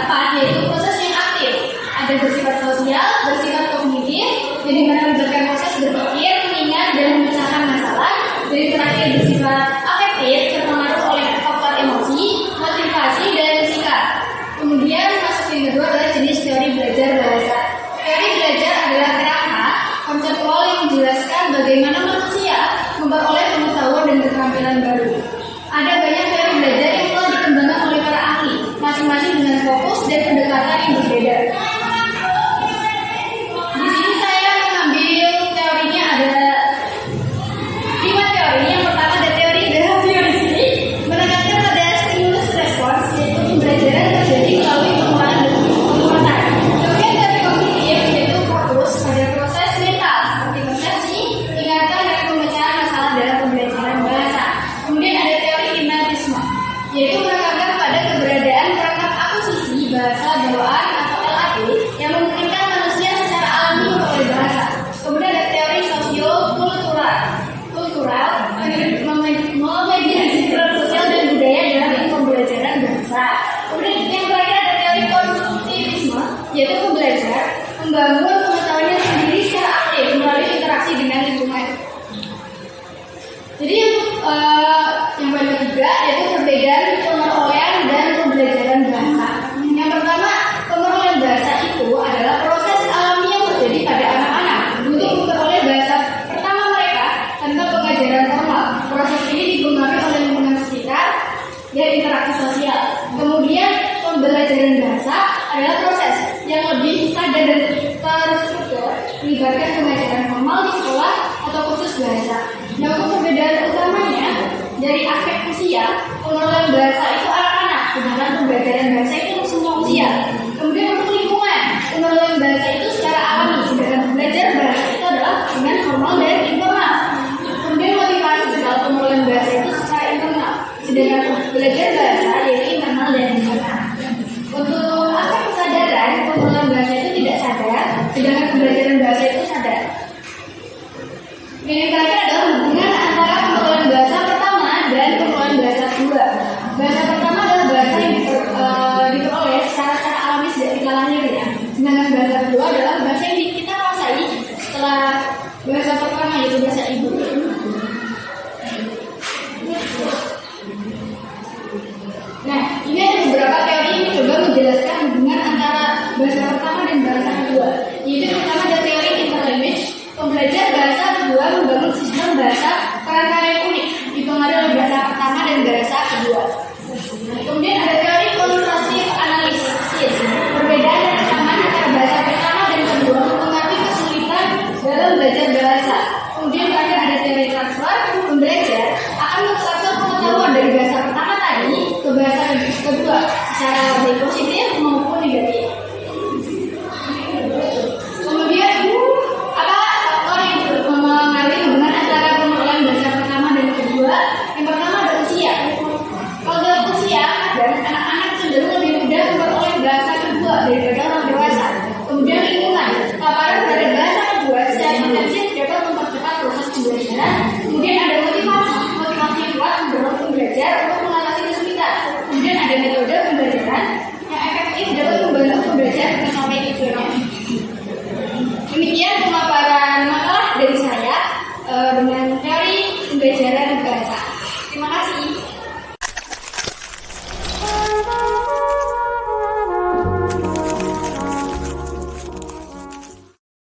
empat, yaitu proses yang aktif. Ada bersifat sosial, bersifat kognitif, jadi mana melibatkan proses berpikir, mengingat, dan memecahkan masalah. Jadi terakhir bersifat afektif, terpengaruh oleh faktor emosi, motivasi, dan sikap. Kemudian masuk yang kedua adalah jenis teori belajar bahasa. Teori belajar adalah kerangka konseptual yang menjelaskan bagaimana manusia memperoleh pengetahuan dan keterampilan baru. Ada banyak teori belajar yang telah dikembangkan oleh para ahli, masing-masing dengan fokus dan pendekatan yang berbeda. Di sini saya mengambil teorinya ada 5 teori. Yang pertama ada teori behavioristik, menekankan pada stimulus respons, yaitu pembelajaran terjadi melalui pengulangan dan penguatan. Kemudian teori kognitif, yaitu fokus pada proses mental seperti persepsi, ingatan, dan pemecahan masalah dalam pembelajaran bahasa. Kemudian ada teori hipnotisme, yaitu menekankan pada keberadaan perangkat akuisisi bahasa bawaan atau LAB yang memungkinkan manusia secara alami memperoleh bahasa. Kemudian ada teori sosio-kultural, memediasi peran sosial dan budaya dalam pembelajaran bahasa. Kemudian yang terakhir ada teori konstruktivisme, yaitu pembelajar membangun pengetahuannya sendiri secara aktif melalui interaksi dengan lingkungan. Jadi yang paling ketiga yaitu perbedaan pengerolehan dan pembelajaran bahasa. Yang pertama, pengerolehan bahasa itu adalah proses alami yang terjadi pada anak-anak untuk memperoleh bahasa pertama mereka tanpa pengajaran formal. Proses ini dipengaruhi oleh lingkungan sekitar dan interaksi sosial. Kemudian pembelajaran bahasa adalah proses yang lebih sadar dan terstruktur, melibatkan pengajaran formal di sekolah atau kursus bahasa. Nah, untuk perbedaan utamanya dari aspek usia, pengelolaan bahasa itu anak-anak, sedangkan pembelajaran bahasa itu untuk semua usia. Kemudian untuk lingkungan, pengelolaan bahasa itu secara alami, sedangkan belajar bahasa itu adalah dengan formal dan informal. Kemudian motivasi, kalau pengelolaan bahasa itu secara internal, sedangkan belajar bahasa yaitu internal dan eksternal. Untuk aspek kesadaran, pengelolaan bahasa itu tidak sadar, sedangkan pembelajaran bahasa itu sadar. Yang terakhir adalah hubungan antara pengelolaan bahasa pertama dan pengelolaan bahasa kedua. Bahasa pertama adalah bahasa yang diperoleh secara alami sejak kita lahir ya. Sedangkan bahasa kedua adalah bahasa yang kita kuasai setelah bahasa pertama, yaitu bahasa ibu. Nah, ini ada beberapa teori yang coba menjelaskan hubungan antara bahasa pertama dan bahasa kedua. Yaitu pertama ada